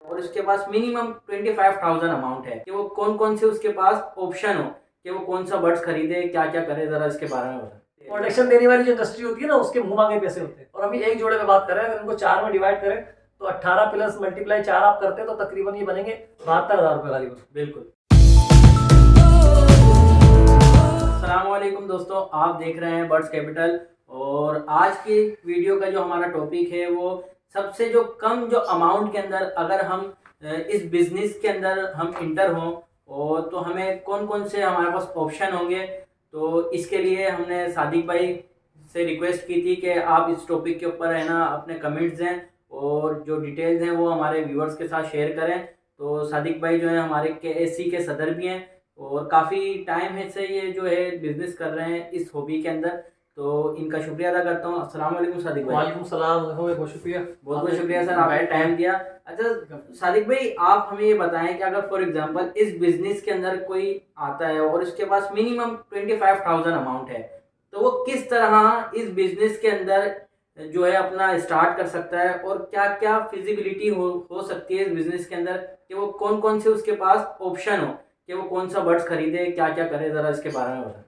और उसके पास minimum 25,000 amount है कि वो कौन कौन से उसके पास ऑप्शन हो कि वो कौन सा बर्ड्स खरीदे, क्या क्या करे, जरा इसके बारे में बताएं। प्रोडक्शन देने वाली जो इंडस्ट्री होती है ना, उसके मुंह मांगे पैसे होते हैं। और अभी एक जोड़े में बात करें, अगर इनको 4 में डिवाइड करें तो 18 प्लस मल्टीप्लाई 4 आप करते हैं तो तकरीबन ये बनेंगे 72,000 रुपये करीबन। बिल्कुल। अस्सलामुअलैकुम दोस्तों, आप देख रहे हैं बर्ड्स कैपिटल। और आज की वीडियो का जो हमारा टॉपिक है वो सबसे जो कम जो अमाउंट के अंदर अगर हम इस बिजनेस के अंदर हम इंटर हों और तो हमें कौन कौन से हमारे पास ऑप्शन होंगे। तो इसके लिए हमने सादिक भाई से रिक्वेस्ट की थी कि आप इस टॉपिक के ऊपर है ना अपने कमेंट्स दें और जो डिटेल्स हैं वो हमारे व्यूअर्स के साथ शेयर करें। तो सादिक भाई जो है हमारे KSC के सदर भी हैं और काफ़ी टाइम है से ये जो है बिजनेस कर रहे हैं इस हॉबी के अंदर। तो इनका शुक्रिया अदा करता हूँ। अस्सलाम वालेकुम सादिक भाई। वालेकुम सलाम, बहुत शुक्रिया। बहुत बहुत शुक्रिया सर, आपने टाइम दिया। अच्छा सादिक भाई, आप हमें ये बताएं कि अगर फॉर एग्जांपल इस बिजनेस के अंदर कोई आता है और उसके पास मिनिमम 25,000 अमाउंट है, तो वो किस तरह इस बिजनेस के अंदर जो है अपना स्टार्ट कर सकता है और क्या क्या फिजिबिलिटी हो सकती है इस बिजनेस के अंदर कि वो कौन कौन से उसके पास ऑप्शन हो कि वो कौन सा बर्ड्स खरीदे, क्या क्या करे, ज़रा इसके बारे में बताएं।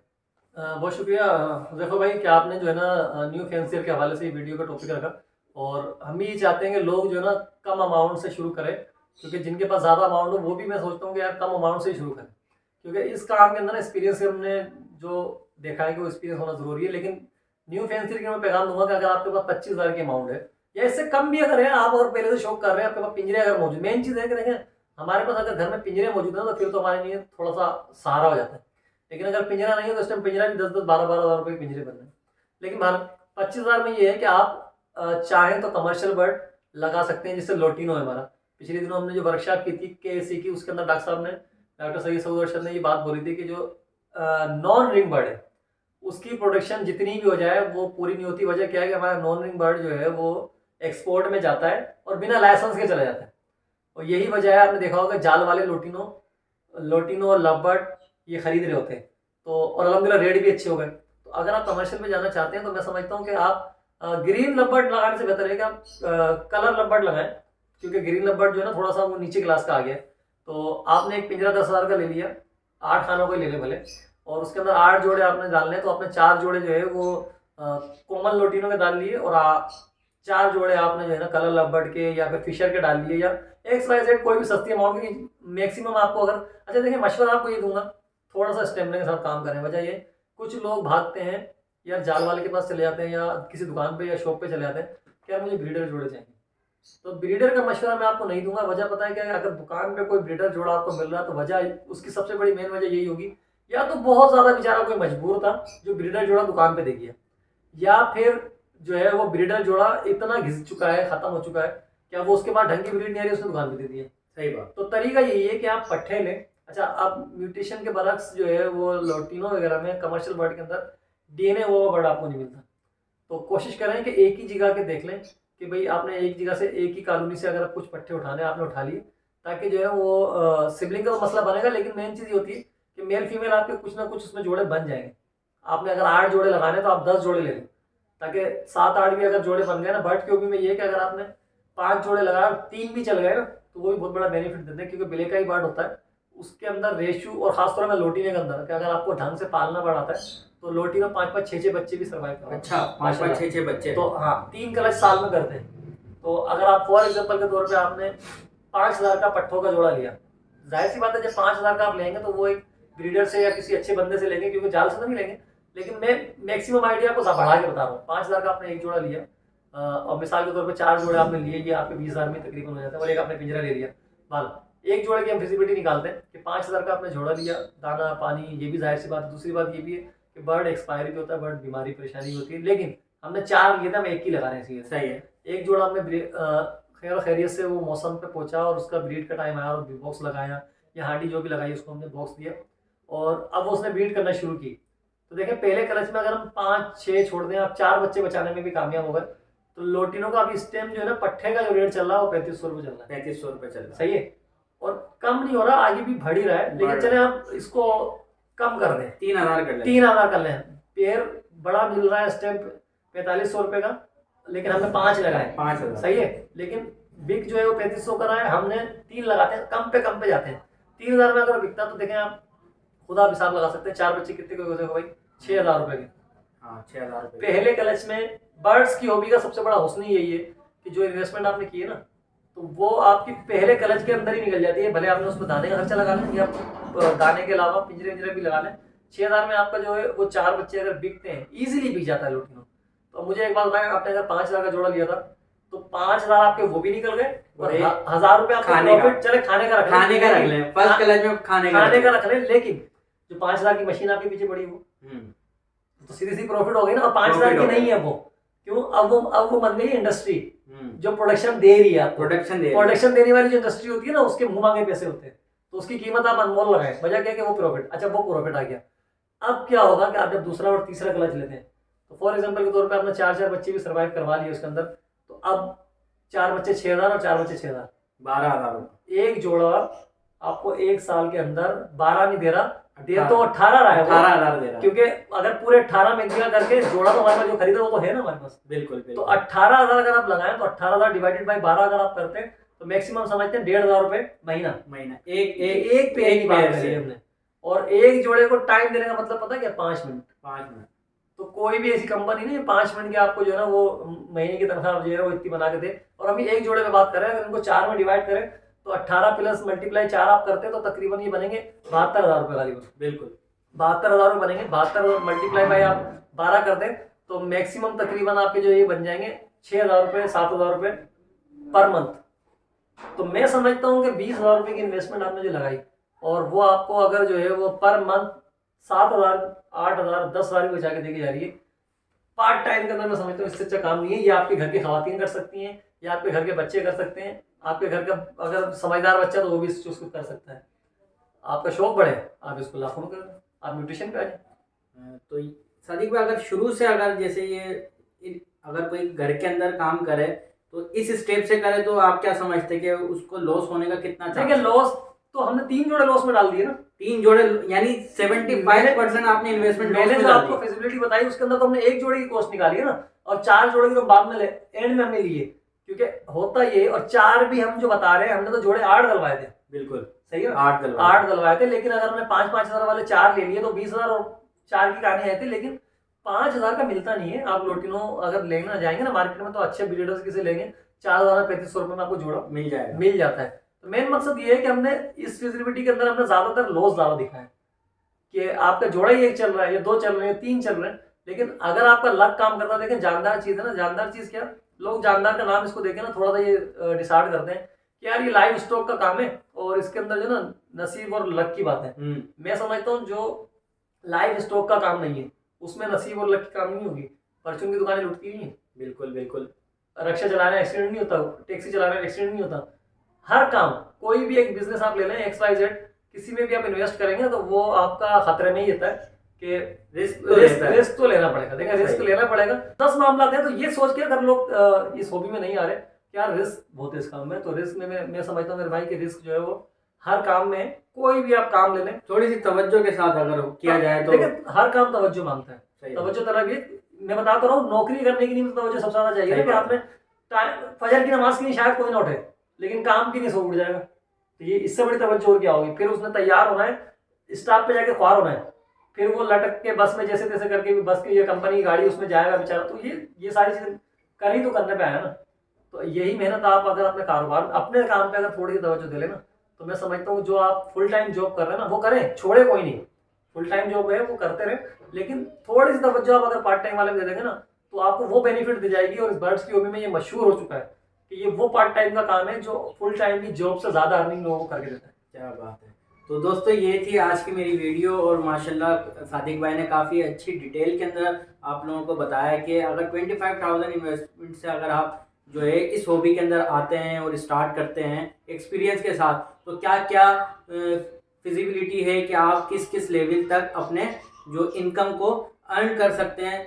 बहुत शुक्रिया जैफर भाई कि आपने जो है ना न्यू फैंसियर के हवाले से ये वीडियो का टॉपिक रखा। और हम भी ये चाहते हैं कि लोग जो है ना कम अमाउंट से शुरू करें, क्योंकि जिनके पास ज़्यादा अमाउंट हो वो भी मैं सोचता हूँ कि यार कम अमाउंट से ही शुरू करें, क्योंकि इस काम के अंदर ना एक्सपीरियंस से हमने जो देखा है कि वो एक्सपीरियंस होना ज़रूरी है। लेकिन न्यू फैंसियर के मैं पैगाम दूंगा कि अगर आपके पास 25,000 की अमाउंट है या इससे कम भी अगर है, आप और पहले से शौक कर रहे हैं, आपके पास पिंजरे अगर मौजूद, मेन चीज़ है कि देखें हमारे पास अगर घर में पिंजरे मौजूद है तो फिर तो हमारे लिए थोड़ा सा सहारा हो जाता है। लेकिन अगर पिंजरा नहीं है तो इस टाइम पिंजरा भी 10-12 हज़ार रुपये के पिंजरे बन रहे हैं। लेकिन 25,000 में ये है कि आप चाहें तो कमर्शियल बर्ड लगा सकते हैं, जिससे लोटिनो है हमारा। पिछले दिनों हमने जो वर्कशॉप की थी KSC की, उसके अंदर डॉक्टर सईद सऊद अरशद ने ये बात बोली थी कि जो नॉन रिंग बर्ड है उसकी प्रोडक्शन जितनी भी हो जाए वो पूरी नहीं होती। वजह क्या है कि हमारा नॉन रिंग बर्ड जो है वो एक्सपोर्ट में जाता है और बिना लाइसेंस के चला जाता है। और यही वजह है, आपने देखा होगा जाल वाले लोटिनो लोटिनो और लव बर्ड ये खरीद रहे होते हैं। तो और अलहमदिल्ला रेट भी अच्छे हो गए। तो अगर आप कमर्शियल में जाना चाहते हैं तो मैं समझता हूँ कि आप ग्रीन लव लगाने से बेहतर है कि आप कलर लव लगाएं, क्योंकि ग्रीन लव जो है ना थोड़ा सा वो नीचे क्लास का आ गया। तो आपने एक पिंजरा 10,000 का ले लिया, 8 खानों को ले ले भले, और उसके अंदर 8 जोड़े आपने डालने हैं, तो आपने 4 जोड़े जो है वो कोमल लोटिनो के डाल लिए और 4 जोड़े आपने जो है ना कलर लव के या फिर फिशर के डाल लिए, या XYZ कोई भी सस्ती अमाउंट की। मैक्सिमम आपको अगर, अच्छा देखिए मशवरा आपको ये दूंगा, थोड़ा सा स्टेमिना के साथ काम करें। वजह ये, कुछ लोग भागते हैं या जाल वाले के पास चले जाते हैं या किसी दुकान पे या शॉप पे चले जाते हैं कि यार मुझे ब्रीडर जोड़े चाहिए। तो ब्रीडर का मशवरा मैं आपको नहीं दूंगा। वजह पता है कि अगर दुकान पे कोई ब्रीडर जोड़ा आपको मिल रहा है तो वजह उसकी सबसे बड़ी मेन वजह यही होगी, या तो बहुत ज़्यादा बेचारा कोई मजबूर था जो ब्रीडर जोड़ा दुकान पे दे गया, या फिर जो है वो ब्रीडर जोड़ा इतना घिस चुका है, ख़त्म हो चुका है कि अब वो उसके बाद ढंग की ब्रीड नहीं आ रही, उसने दुकान पे दे दी है। सही बात। तो तरीका यही है कि आप पट्ठे लें। अच्छा, अब म्यूटेशन के बरक्स जो है वो लोटिनो वगैरह में कमर्शियल बर्ड के अंदर DNA वो बर्ड आपको नहीं मिलता। तो कोशिश करें कि एक ही जगह के देख लें कि भाई आपने एक जगह से, एक ही कॉलोनी से अगर कुछ पट्टे उठाने आपने उठा लिए, ताकि जो है वो सिबलिंग का तो मसला बनेगा। लेकिन मेन चीज़ ये होती है कि मेल फीमेल आपके कुछ ना कुछ उसमें जोड़े बन जाएंगे। आपने अगर 8 जोड़े लगाने तो आप 10 जोड़े ले लें, ताकि 7-8 भी अगर जोड़े बन गए ना। बर्ड के ओपी में ये है कि अगर आपने 5 जोड़े लगाए और 3 भी चल गए ना तो वो भी बहुत बड़ा बेनिफिट देते हैं, क्योंकि ब्लैक आई बर्ड होता है उसके अंदर रेशू, और खासतौर में लोटिने के अंदर कि अगर आपको ढंग से पालना पड़ाता है तो लोटी में 5-5, 6-6 बच्चे भी सर्वाइव करते हैं। अच्छा, 5-5, 6-6 बच्चे। तो हाँ, 3 कलच साल में करते हैं। तो अगर आप फॉर एग्जाम्पल के तौर पे आपने 5,000 का पट्ठों का जोड़ा लिया, जाहिर सी बात है जब 5,000 का आप लेंगे तो वो एक ब्रीडर से या किसी अच्छे बंदे से लेंगे, क्योंकि जाल से तो नहीं लेंगे। लेकिन मैं मैक्सिमम आइडिया आपको बढ़ा के बता रहा हूँ। 5,000 का आपने एक जोड़ा लिया और मिसाल के तौर पे 4 जोड़े आपने लिए, ये आपके 20,000 में तकरीबन हो जाता है। और एक आपने पिंजरा ले लिया, मान एक जोड़े की हम फिजिबिलिटी निकालते हैं कि 5,000 का आपने जोड़ा लिया, दाना पानी ये भी जाहिर सी बात है। दूसरी बात ये भी है कि बर्ड एक्सपायरी भी होता है, बर्ड बीमारी परेशानी होती है। लेकिन हमने 4 लिए था, हम एक ही लगा रहे हैं। सही है। एक जोड़ा हमने खैर खैरियत से वो मौसम पे पहुंचा और उसका ब्रीड का टाइम आया और बॉक्स लगाया या हांडी जो भी लगाई उसको हमने बॉक्स दिया, और अब उसने ब्रीड करना शुरू की। तो देखें पहले क्लच में अगर हम 5-6 छोड़ दें, आप 4 बच्चे बचाने में भी कामयाब हो गए। तो लोटिनो का अभी इस टाइम जो है ना पट्ठे का जो रेट चल रहा है वो 3500 रुपये चल रहा है। 3500 रुपये चल रहा है। सही है, और कम नहीं हो रहा, आगे भी बढ़ ही रहा है। लेकिन चले आप इसको कम कर दें, 3,000 कर लें। 3,000 कर लें। पेयर बड़ा मिल रहा है इस टाइम 4500 रुपये का, लेकिन हमने 5 लगाए, 5,000। सही है। लेकिन बिक जो है वो 3500 का रहा है, हमने 3 लगाते हैं, कम पे जाते हैं। 3000 में अगर बिकता तो देखें आप, खुद आप हिसाब लगा सकते हैं, 4 बच्चे कितने के हो जाएगा भाई, 6000 रुपए के। हाँ 6000 रुपये। पहले क्लच में बर्ड्स की हॉबी का सबसे बड़ा हुस्न यही है कि जो इन्वेस्टमेंट आपने की है ना, तो वो आपकी पहले क्लच के अंदर ही निकल जाती है। भले आपने उसमें दाने का खर्चा लगा लें या दाने के अलावा पिंजरे विंजरे भी लगा लें, 6000 में आपका जो है वो 4 बच्चे अगर बिकते हैं, इजीली बिक जाता है लुटिनो। तो मुझे एक बात बताया, आपने अगर 5000 का जोड़ा लिया था तो 5000 आपके वो भी निकल गए और 1000 रुपए आपका प्रॉफिट, चले खाने का रख लें, फर्स्ट क्लच में खाने का रख लें, लेकिन जो 5000 की मशीन आपके पीछे पड़ी वो तो सीधी सी प्रॉफिट हो गई ना। 5000 की नहीं है वो, क्यों, अब वो बन गई इंडस्ट्री जो प्रोडक्शन दे रही है आपको। प्रोडक्शन देने वाली जो इंडस्ट्री होती है ना, उसके मुंह मांगे पैसे होते हैं, तो उसकी कीमत आप अनमोल लगाए, वजह क्या है कि वो प्रॉफिट। अच्छा, वो प्रॉफिट आ गया, अब क्या होगा कि आप जब दूसरा और तीसरा क्लच लेते हैं, तो फॉर एग्जांपल के तौर पे आपने 4 बच्चे भी सर्वाइव करवा लिए उसके अंदर, तो अब 4 बच्चे 6000 और 4 बच्चे 6000, 12000। एक जोड़ा आपको 1 साल के अंदर 12 नहीं दे रहा, दे तो 18 रहा है, 18,000 दे रहा, क्योंकि अगर पूरे 18 में करके जोड़ा तो हमारे पास जो खरीदा वो तो है ना हमारे पास। बिल्कुल। तो 18,000 अगर आप लगाएं तो 18,000 डिवाइडेड बाई 12 अगर आप करते हैं तो मैक्सिमम समझते हैं 1,500 रुपए महीना एक पेयर की बात करी हमने। और एक जोड़े को टाइम देने का मतलब पता है क्या, 5 मिनट। तो कोई भी ऐसी कंपनी नहीं 5 मिनट के आपको जो है ना वो महीने की तनख्वाह जो है वो इतनी बना के दे। और हम एक जोड़े में बात करें, अगर इनको 4 में डिवाइड करें तो 18 प्लस मल्टीप्लाई 4 आप करते हैं तो तकरीबन ये बनेंगे 72,000 रुपए गाली। बिल्कुल 72,000 रुपए बनेंगे। 72 मल्टीप्लाई बाई आप 12 कर दें तो मैक्सिमम तकरीबन आपके जो ये बन जाएंगे 6,000 रुपए 7,000 रुपए पर मंथ। तो मैं समझता हूँ कि 20,000 रुपए की इन्वेस्टमेंट आपने जो लगाई और वो आपको अगर जो है वो पर मंथ 7,000 8,000 10,000 बचा के देके जा रही है पार्ट टाइम के अंदर, मैं समझता हूँ इससे अच्छा काम नहीं है। ये आपके घर की खवातीन कर सकती हैं या आपके घर के बच्चे कर सकते हैं। आपके घर का अगर समझदार बच्चा तो वो भी इसको कर सकता है। आपका शौक बढ़े, आप इसको लाखों में कर, आप न्यूट्रिशन पे आ जाए। तो सादिक भाई, अगर शुरू से अगर जैसे ये अगर कोई घर के अंदर काम करे तो इस स्टेप से करे तो आप क्या समझते हैं कि उसको लॉस होने का कितना चांस है? लॉस तो हमने 3 जोड़े लॉस में डाल दिए ना, 3 जोड़े यानी 75% आपने इन्वेस्टमेंट मैंने जो आपको फिजिबिलिटी बताई उसके अंदर तो हमने 1 जोड़े की कॉस्ट निकाली है ना, और 4 जोड़े की तो बाद में एंड में हमने लिए, क्योंकि होता ये। और 4 भी हम जो बता रहे हैं, हमने तो जोड़े 8 डलवाए थे। बिल्कुल सही है, 8 डलवाए थे। लेकिन अगर हमने 5-5 हजार वाले 4 ले लिए तो 20,000 और 4 की कहानी आई थी। लेकिन 5,000 का मिलता नहीं है। आप लोटिनो अगर लेना जाएंगे ना मार्केट में तो अच्छे ब्रीडर्स किसे लेंगे, 4,3500 रुपए में आपको जोड़ा मिल जाता है। तो मेन मकसद ये है कि हमने इस फिजिबिलिटी के अंदर हमने ज्यादातर लॉस ज्यादा दिखा है कि आपका जोड़ा ही 1 चल रहा है या 2 चल रहे हैं 3 चल रहे हैं। लेकिन अगर आपका लक काम करता है, देखें जानदार चीज है ना, जानदार चीज क्या, लोग जानदार का नाम इसको देखे ना थोड़ा सा ये डिसाइड करते हैं कि यार ये लाइव स्टॉक का काम है और इसके अंदर जो ना नसीब और लक की बात है। मैं समझता हूँ जो लाइव स्टॉक का काम नहीं है उसमें नसीब और लक की काम नहीं होगी। परचून की दुकानें लुटती नहीं है, बिल्कुल। रक्षा चलाना एक्सीडेंट नहीं होता, टैक्सी चलाना एक्सीडेंट नहीं होता। हर काम, कोई भी एक बिजनेस आप ले लें XYZ, किसी में भी आप इन्वेस्ट करेंगे तो वो आपका खतरे में ही रहता है कि रिस्क तो लेना पड़ेगा। देखा, रिस्क लेना पड़ेगा। 10 मामला है तो ये सोच के अगर लोग इस हॉबी में नहीं आ रहे, यार रिस्क बहुत है इस काम में, तो रिस्क में मैं समझता हूँ मेरे भाई कि रिस्क जो है वो हर काम में, कोई भी आप काम ले लें थोड़ी सी तवज्जो के साथ अगर किया जाए तो। देखिए हर काम तवज्जो मांगता है। तवज्जो तरह भी मैं बताता रहा हूँ, नौकरी करने के लिए तवज्जो सबसे ज्यादा चाहिए कि आपने फजर की नमाज के लिए शायद कोई ना उठे लेकिन काम की नहीं सो उठ जाएगा, तो ये इससे बड़ी तवज्जो और क्या होगी। फिर उसने तैयार होना है, स्टाफ पे जाके ख्वार होना है, फिर वो लटक के बस में जैसे तैसे करके भी बस की या कंपनी की गाड़ी उसमें जाएगा बेचारा। तो ये सारी चीजें कर ही तो करने पे आया ना। तो यही मेहनत आप अगर अपने कारोबार अपने काम पे अगर थोड़ी सी तवज्जो दे लेना तो मैं समझता हूँ जो आप फुल टाइम जॉब कर रहे हैं ना वो करें, छोड़े कोई नहीं। फुल टाइम जॉब है वो करते रहे, लेकिन थोड़ी सी तवज्जो आप अगर पार्ट टाइम वाले में दे देंगे ना तो आपको वो बेनिफिट दी जाएगी। और इस बर्ड्स की हॉबी में ये मशहूर हो चुका है कि ये वो पार्ट टाइम का काम है जो फुल टाइम की जॉब से ज्यादा अर्निंग लोगों को करके देता है। क्या बात है। तो दोस्तों ये थी आज की मेरी वीडियो और माशाल्लाह सादिक भाई ने काफ़ी अच्छी डिटेल के अंदर आप लोगों को बताया कि अगर 25,000 इन्वेस्टमेंट से अगर आप जो है इस हॉबी के अंदर आते हैं और स्टार्ट करते हैं एक्सपीरियंस के साथ, तो क्या क्या फिजिबिलिटी है कि आप किस किस लेवल तक अपने जो इनकम को अर्न कर सकते हैं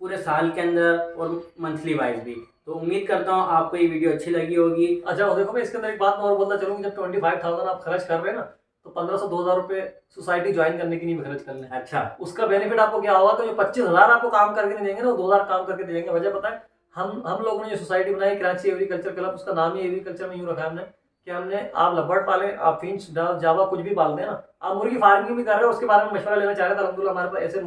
पूरे साल के अंदर और मंथली वाइज भी। तो उम्मीद करता हूँ आपको ये वीडियो अच्छी लगी होगी। अच्छा देखो मैं इसके अंदर एक बात और बोलना चाहूँगी, जब 25,000 आप खर्च कर रहे हैं ना तो 1,500-2,000 रुपए सोसाइटी ज्वाइन करने की नहीं खर्च कर लें। अच्छा, उसका बेनिफिट आपको क्या होगा, तो जो 25,000 आपको काम करके नहीं देंगे ना वो 2,000 काम करके देंगे। वजह पता है, हम लोगों ने जो सोसाइटी बनाई कराची एग्रीकल्चर क्लब, उसका नाम ही एग्रीकल्चर में यूँ रखा है हमने कि हमने आप लबर्ड पालें, आप फिंच जावा कुछ भी पालते हैं ना, आप मुर्गी फार्मिंग भी कर रहे हो, उसके बारे में मशवरा लेना चाह रहे थे। अलहमदुलिल्लाह हमारे पास ऐसे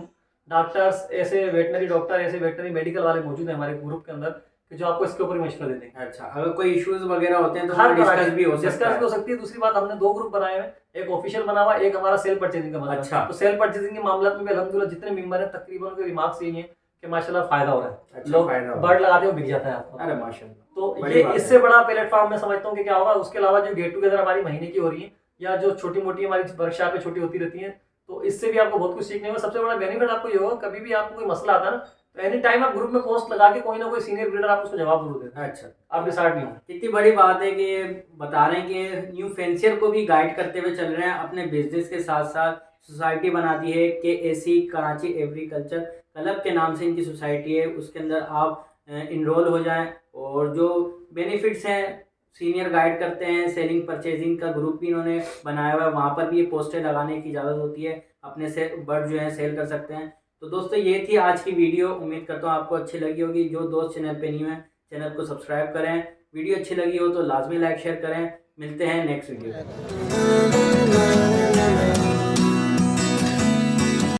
डॉक्टर्स, ऐसे वेटनरी डॉक्टर, ऐसे वेटनरी मेडिकल वाले मौजूद हैं हमारे ग्रुप के अंदर कि जो आपको इसके ऊपर मशवरा देते हैं। अच्छा, अगर कोई इश्यूज वगैरह होते हैं तो हर डिस्कस भी हो सकती है। दूसरी बात, हमने 2 ग्रुप बनाए हैं, एक ऑफिशियल बना हुआ, एक हमारा सेल परचेजिंग का बना हुआ। अच्छा। तो सेल परचेजिंग के मामले में भी अल्हम्दुलिल्लाह जितने मेंबर हैं तकरीबन उनके रिमार्क्स यही हैं कि माशाल्लाह फायदा हो रहा है। अच्छा, लोग फायदा हो रहा है। बर्ड लगाते हो बिक जाता है आपका। अरे माशाल्लाह, तो बड़ी ये बात इससे है। बड़ा प्लेटफॉर्म मैं समझता हूँ कि क्या होगा। उसके अलावा जो गेट टुगेदर हमारी महीने की हो रही है या जो छोटी मोटी हमारी वर्कशॉपें छोटी होती रहती हैं, तो इससे भी आपको बहुत कुछ सीखने को। सबसे बड़ा बेनिफिट आपको ये होगा, कभी भी आपको कोई मसला आता है ना, तो एनी टाइम आप ग्रुप में पोस्ट लगा के कोई ना कोई सीनियर ब्रीडर आप उसको जवाब जरूर देते हैं। अच्छा, आप डिसाइड नहीं हो। कितनी बड़ी बात है कि ये बता रहे हैं कि न्यू फेंसियर को भी गाइड करते हुए चल रहे हैं, अपने बिजनेस के साथ साथ सोसाइटी बना दी है KAC कराची एग्रीकल्चर क्लब के नाम से इनकी सोसाइटी है। उसके अंदर आप इनरोल हो जाएं और जो बेनिफिट्स हैं, सीनियर गाइड करते हैं, सेलिंग परचेजिंग का ग्रुप भी इन्होंने बनाया हुआ है, वहाँ पर भी ये पोस्टर लगाने की इजाज़त होती है, अपने से बर्ड जो है सेल कर सकते हैं। तो दोस्तों ये थी आज की वीडियो, उम्मीद करता हूँ आपको अच्छी लगी होगी। जो दोस्त चैनल पे न्यू है चैनल को सब्सक्राइब करें, वीडियो अच्छी लगी हो तो लाजमी लाइक शेयर करें। मिलते हैं नेक्स्ट वीडियो में।